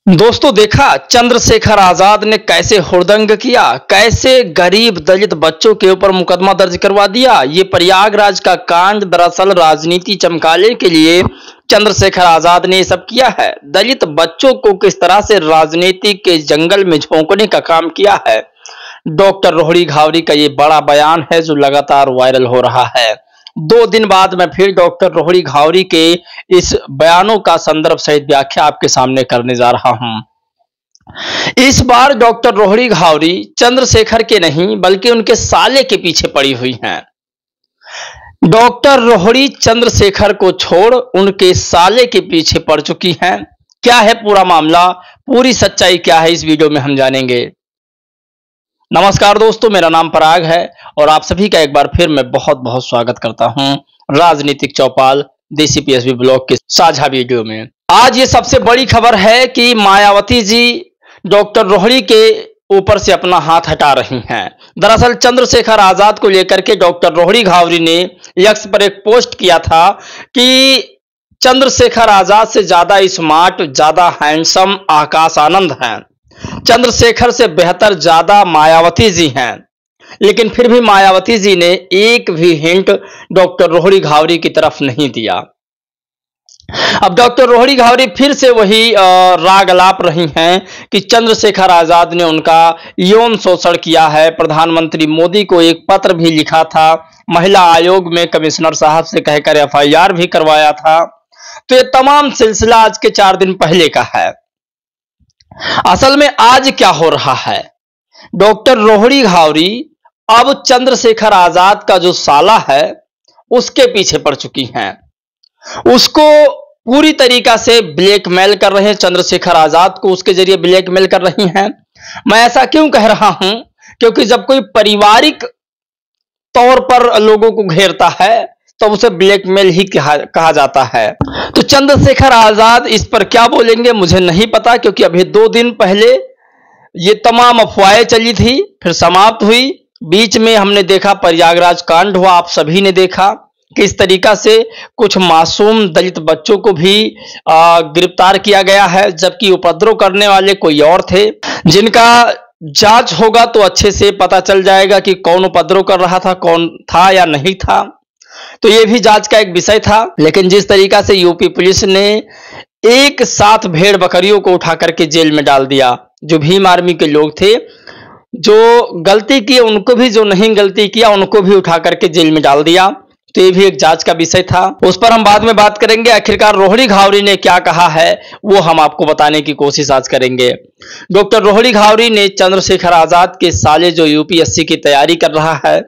दोस्तों देखा चंद्रशेखर आजाद ने कैसे हुड़दंग किया, कैसे गरीब दलित बच्चों के ऊपर मुकदमा दर्ज करवा दिया। ये प्रयागराज का कांड दरअसल राजनीति चमकाने के लिए चंद्रशेखर आजाद ने ये सब किया है। दलित बच्चों को किस तरह से राजनीति के जंगल में झोंकने का काम किया है। डॉक्टर रोहड़ी घावरी का ये बड़ा बयान है जो लगातार वायरल हो रहा है। 2 दिन बाद मैं फिर डॉक्टर रोहड़ी घावरी के इस बयानों का संदर्भ सहित व्याख्या आपके सामने करने जा रहा हूं। इस बार डॉक्टर रोहड़ी घावरी चंद्रशेखर के नहीं बल्कि उनके साले के पीछे पड़ी हुई हैं। डॉक्टर रोहड़ी चंद्रशेखर को छोड़ उनके साले के पीछे पड़ चुकी हैं। क्या है पूरा मामला, पूरी सच्चाई क्या है, इस वीडियो में हम जानेंगे। नमस्कार दोस्तों, मेरा नाम पराग है और आप सभी का एक बार फिर मैं बहुत बहुत स्वागत करता हूं राजनीतिक चौपाल देसी पीएसबी ब्लॉग के साझा वीडियो में। आज ये सबसे बड़ी खबर है कि मायावती जी डॉक्टर रोहड़ी के ऊपर से अपना हाथ हटा रही हैं। दरअसल चंद्रशेखर आजाद को लेकर के डॉक्टर रोहड़ी घावरी ने एक्स पर एक पोस्ट किया था कि चंद्रशेखर आजाद से ज्यादा स्मार्ट, ज्यादा हैंडसम आकाश आनंद हैं, चंद्रशेखर से बेहतर ज्यादा मायावती जी हैं। लेकिन फिर भी मायावती जी ने एक भी हिंट डॉक्टर रोहड़ी घावरी की तरफ नहीं दिया। अब डॉक्टर रोहड़ी घावरी फिर से वही राग अलाप रही हैं कि चंद्रशेखर आजाद ने उनका यौन शोषण किया है। प्रधानमंत्री मोदी को एक पत्र भी लिखा था, महिला आयोग में कमिश्नर साहब से कहकर एफआईआर भी करवाया था। तो ये तमाम सिलसिला आज के 4 दिन पहले का है। असल में आज क्या हो रहा है, डॉक्टर रोहड़ी घावरी अब चंद्रशेखर आजाद का जो साला है उसके पीछे पड़ चुकी हैं। उसको पूरी तरीका से ब्लैकमेल कर रहे हैं, चंद्रशेखर आजाद को उसके जरिए ब्लैकमेल कर रही हैं। मैं ऐसा क्यों कह रहा हूं, क्योंकि जब कोई पारिवारिक तौर पर लोगों को घेरता है तो उसे ब्लैकमेल ही कहा जाता है। तो चंद्रशेखर आजाद इस पर क्या बोलेंगे मुझे नहीं पता, क्योंकि अभी 2 दिन पहले ये तमाम अफवाहें चली थी, फिर समाप्त हुई। बीच में हमने देखा प्रयागराज कांड हुआ, आप सभी ने देखा किस तरीका से कुछ मासूम दलित बच्चों को भी गिरफ्तार किया गया है, जबकि उपद्रव करने वाले कोई और थे, जिनका जांच होगा तो अच्छे से पता चल जाएगा कि कौन उपद्रव कर रहा था, कौन था या नहीं था। तो यह भी जांच का एक विषय था। लेकिन जिस तरीका से यूपी पुलिस ने एक साथ भेड़ बकरियों को उठा करके जेल में डाल दिया, जो भीम आर्मी के लोग थे, जो गलती किए उनको भी, जो नहीं गलती किया उनको भी उठा करके जेल में डाल दिया। तो ये भी एक जांच का विषय था, उस पर हम बाद में बात करेंगे। आखिरकार रोहड़ी घावरी ने क्या कहा है वो हम आपको बताने की कोशिश आज करेंगे। डॉक्टर रोहड़ी घावरी ने चंद्रशेखर आजाद के साले जो यूपीएससी की तैयारी कर रहा है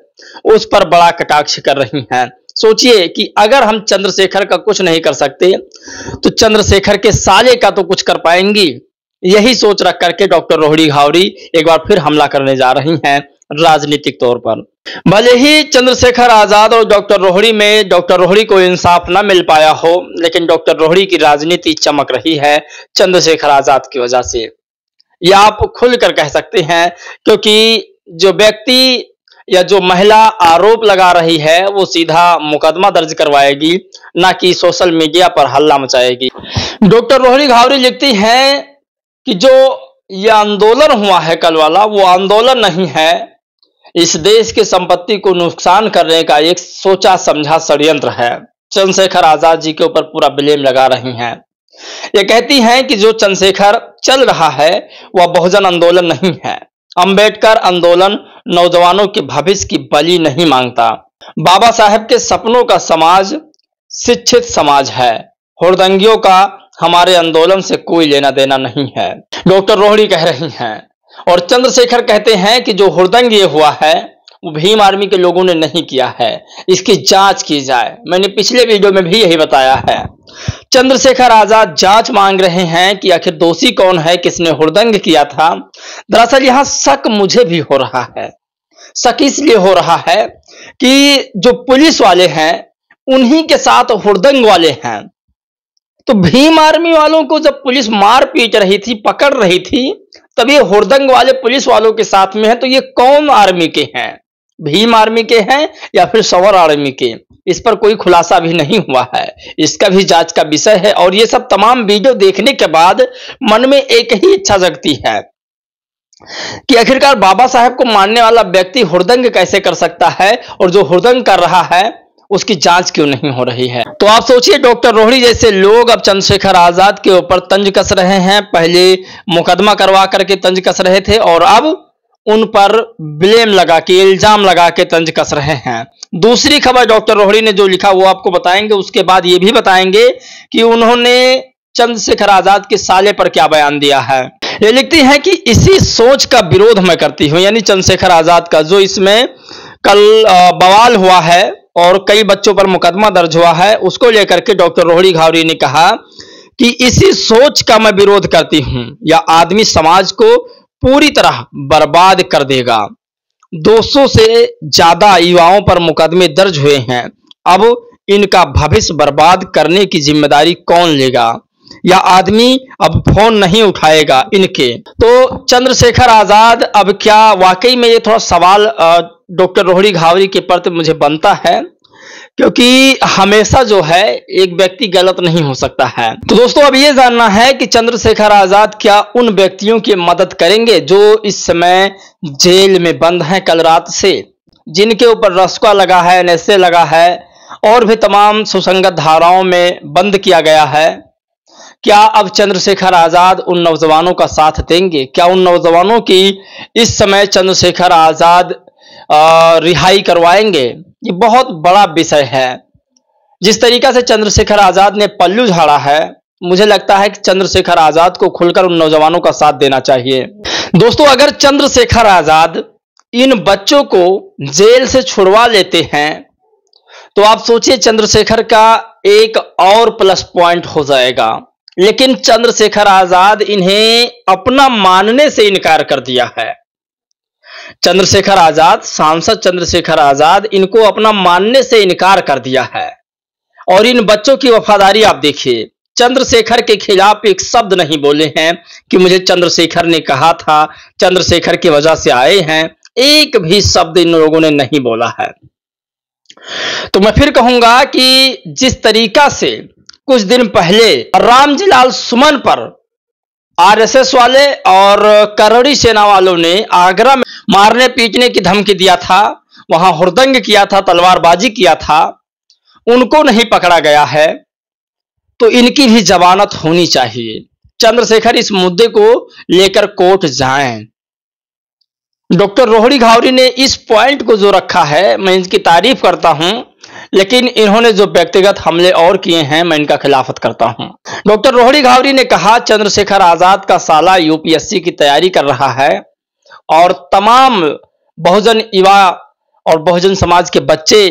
उस पर बड़ा कटाक्ष कर रही हैं। सोचिए कि अगर हम चंद्रशेखर का कुछ नहीं कर सकते तो चंद्रशेखर के साले का तो कुछ कर पाएंगी। यही सोच रख करके डॉक्टर रोहड़ी घावरी एक बार फिर हमला करने जा रही हैं राजनीतिक तौर पर। भले ही चंद्रशेखर आजाद और डॉक्टर रोहड़ी में डॉक्टर रोहड़ी को इंसाफ न मिल पाया हो, लेकिन डॉक्टर रोहड़ी की राजनीति चमक रही है चंद्रशेखर आजाद की वजह से। यह आप खुलकर कह सकते हैं, क्योंकि जो व्यक्ति या जो महिला आरोप लगा रही है वो सीधा मुकदमा दर्ज करवाएगी, ना कि सोशल मीडिया पर हल्ला मचाएगी। डॉक्टर रोहड़ी घावरी लिखती हैं कि जो ये आंदोलन हुआ है कल वाला, वो आंदोलन नहीं है, इस देश की संपत्ति को नुकसान करने का एक सोचा समझा षड्यंत्र है। चंद्रशेखर आजाद जी के ऊपर पूरा ब्लेम लगा रही हैं। ये कहती हैं कि जो चंद्रशेखर चल रहा है वह बहुजन आंदोलन नहीं है। अंबेडकर आंदोलन नौजवानों के भविष्य की बलि नहीं मांगता। बाबा साहेब के सपनों का समाज शिक्षित समाज है। हुड़दंगियों का हमारे आंदोलन से कोई लेना देना नहीं है, डॉक्टर रोहड़ी कह रही हैं। और चंद्रशेखर कहते हैं कि जो हुड़दंग ये हुआ है वो भीम आर्मी के लोगों ने नहीं किया है, इसकी जांच की जाए। मैंने पिछले वीडियो में भी यही बताया है। चंद्रशेखर आजाद जांच मांग रहे हैं कि आखिर दोषी कौन है, किसने हुड़दंग किया था। दरअसल यहां शक मुझे भी हो रहा है। शक इसलिए हो रहा है कि जो पुलिस वाले हैं उन्हीं के साथ हुड़दंग वाले हैं। तो भीम आर्मी वालों को जब पुलिस मार पीट रही थी, पकड़ रही थी, तब ये हुड़दंग वाले पुलिस वालों के साथ में है। तो ये कौन आर्मी के हैं, भीम आर्मी के हैं या फिर सवर आर्मी के, इस पर कोई खुलासा भी नहीं हुआ है। इसका भी जांच का विषय है। और ये सब तमाम वीडियो देखने के बाद मन में एक ही इच्छा जगती है कि आखिरकार बाबा साहेब को मानने वाला व्यक्ति हुड़दंग कैसे कर सकता है, और जो हुड़दंग कर रहा है उसकी जांच क्यों नहीं हो रही है। तो आप सोचिए, डॉक्टर रोहिणी जैसे लोग अब चंद्रशेखर आजाद के ऊपर तंज कस रहे हैं। पहले मुकदमा करवा करके तंज कस रहे थे और अब उन पर ब्लेम लगा के, इल्जाम लगा के तंज कस रहे हैं। दूसरी खबर डॉक्टर रोहिणी ने जो लिखा वो आपको बताएंगे। उसके बाद ये भी बताएंगे कि उन्होंने चंद्रशेखर आजाद के साले पर क्या बयान दिया है। ये लिखती हैं कि इसी सोच का विरोध मैं करती हूं, यानी चंद्रशेखर आजाद का जो इसमें कल बवाल हुआ है और कई बच्चों पर मुकदमा दर्ज हुआ है, उसको लेकर के डॉक्टर रोहिणी घावरी ने कहा कि इसी सोच का मैं विरोध करती हूं। यह आदमी समाज को पूरी तरह बर्बाद कर देगा। 200 से ज्यादा युवाओं पर मुकदमे दर्ज हुए हैं। अब इनका भविष्य बर्बाद करने की जिम्मेदारी कौन लेगा? यह आदमी अब फोन नहीं उठाएगा इनके। तो चंद्रशेखर आजाद, अब क्या वाकई में ये थोड़ा सवाल डॉक्टर रोहिणी घावरी के प्रति मुझे बनता है, क्योंकि हमेशा जो है एक व्यक्ति गलत नहीं हो सकता है। तो दोस्तों, अब ये जानना है कि चंद्रशेखर आजाद क्या उन व्यक्तियों की मदद करेंगे जो इस समय जेल में बंद हैं कल रात से, जिनके ऊपर रस्का लगा है, NSA लगा है और भी तमाम सुसंगत धाराओं में बंद किया गया है। क्या अब चंद्रशेखर आजाद उन नौजवानों का साथ देंगे? क्या उन नौजवानों की इस समय चंद्रशेखर आजाद रिहाई करवाएंगे? ये बहुत बड़ा विषय है। जिस तरीका से चंद्रशेखर आजाद ने पल्लू झाड़ा है, मुझे लगता है कि चंद्रशेखर आजाद को खुलकर उन नौजवानों का साथ देना चाहिए। दोस्तों, अगर चंद्रशेखर आजाद इन बच्चों को जेल से छुड़वा लेते हैं तो आप सोचिए चंद्रशेखर का एक और प्लस पॉइंट हो जाएगा। लेकिन चंद्रशेखर आजाद इन्हें अपना मानने से इनकार कर दिया है। चंद्रशेखर आजाद, सांसद चंद्रशेखर आजाद, इनको अपना मानने से इनकार कर दिया है। और इन बच्चों की वफादारी आप देखिए, चंद्रशेखर के खिलाफ एक शब्द नहीं बोले हैं कि मुझे चंद्रशेखर ने कहा था, चंद्रशेखर की वजह से आए हैं। एक भी शब्द इन लोगों ने नहीं बोला है। तो मैं फिर कहूंगा कि जिस तरीका से कुछ दिन पहले रामजीलाल सुमन पर RSS वाले और करौड़ी सेना वालों ने आगरा में मारने पीटने की धमकी दिया था, वहां हुड़दंग किया था, तलवारबाजी किया था, उनको नहीं पकड़ा गया है, तो इनकी भी जमानत होनी चाहिए। चंद्रशेखर इस मुद्दे को लेकर कोर्ट जाएं। डॉक्टर रोहिणी घावरी ने इस पॉइंट को जो रखा है, मैं इनकी तारीफ करता हूं, लेकिन इन्होंने जो व्यक्तिगत हमले और किए हैं, मैं इनका खिलाफत करता हूं। डॉक्टर रोहिणी घावरी ने कहा चंद्रशेखर आजाद का साला UPSC की तैयारी कर रहा है और तमाम बहुजन युवा और बहुजन समाज के बच्चे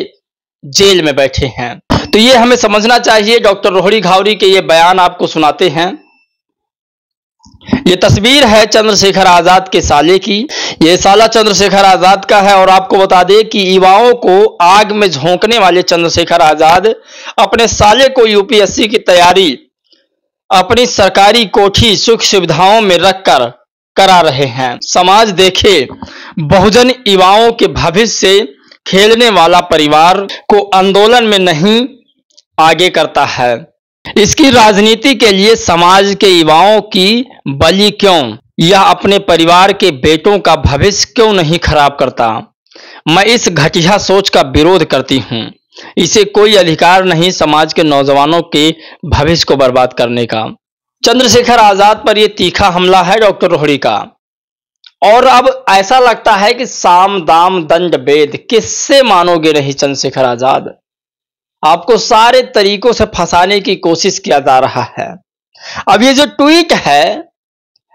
जेल में बैठे हैं। तो ये हमें समझना चाहिए। डॉक्टर रोहिणी घावरी के ये बयान आपको सुनाते हैं। ये तस्वीर है चंद्रशेखर आजाद के साले की। ये साला चंद्रशेखर आजाद का है। और आपको बता दें कि युवाओं को आग में झोंकने वाले चंद्रशेखर आजाद अपने साले को UPSC की तैयारी अपनी सरकारी कोठी सुख सुविधाओं में रखकर करा रहे हैं। समाज देखे, बहुजन युवाओं के भविष्य से खेलने वाला परिवार को आंदोलन में नहीं आगे करता है। इसकी राजनीति के लिए समाज के युवाओं की बलि क्यों? यह अपने परिवार के बेटों का भविष्य क्यों नहीं खराब करता? मैं इस घटिया सोच का विरोध करती हूं। इसे कोई अधिकार नहीं समाज के नौजवानों के भविष्य को बर्बाद करने का। चंद्रशेखर आजाद पर यह तीखा हमला है डॉक्टर रोहिणी का। और अब ऐसा लगता है कि साम दाम दंड भेद, किससे मानोगे नहीं चंद्रशेखर आजाद? आपको सारे तरीकों से फंसाने की कोशिश किया जा रहा है। अब ये जो ट्वीट है,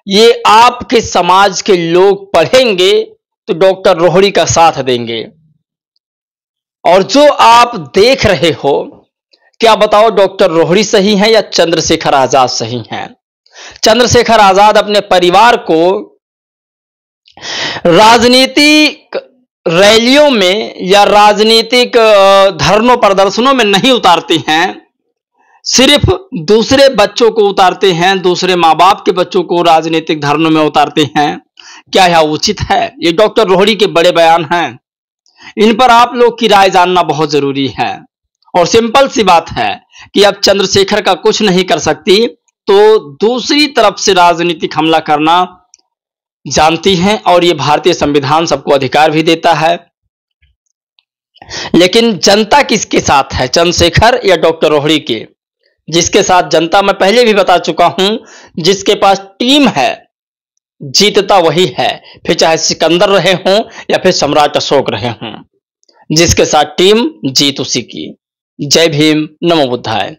ये आपके समाज के लोग पढ़ेंगे तो डॉक्टर रोहिणी का साथ देंगे। और जो आप देख रहे हो, क्या बताओ डॉक्टर रोहिणी सही है या चंद्रशेखर आजाद सही हैं? चंद्रशेखर आजाद अपने परिवार को राजनीतिक रैलियों में या राजनीतिक धरनों प्रदर्शनों में नहीं उतारते हैं, सिर्फ दूसरे बच्चों को उतारते हैं, दूसरे माँ बाप के बच्चों को राजनीतिक धरनों में उतारते हैं। क्या यह उचित है? ये डॉक्टर रोहिणी के बड़े बयान हैं। इन पर आप लोग की राय जानना बहुत जरूरी है। और सिंपल सी बात है कि अब चंद्रशेखर का कुछ नहीं कर सकती, तो दूसरी तरफ से राजनीतिक हमला करना जानती हैं और ये भारतीय संविधान सबको अधिकार भी देता है। लेकिन जनता किसके साथ है, चंद्रशेखर या डॉक्टर रोहिणी के? जिसके साथ जनता, मैं पहले भी बता चुका हूं, जिसके पास टीम है जीतता वही है, फिर चाहे सिकंदर रहे हों या फिर सम्राट अशोक रहे हों। जिसके साथ टीम जीत उसी की। जय भीम, नमो बुद्धाय।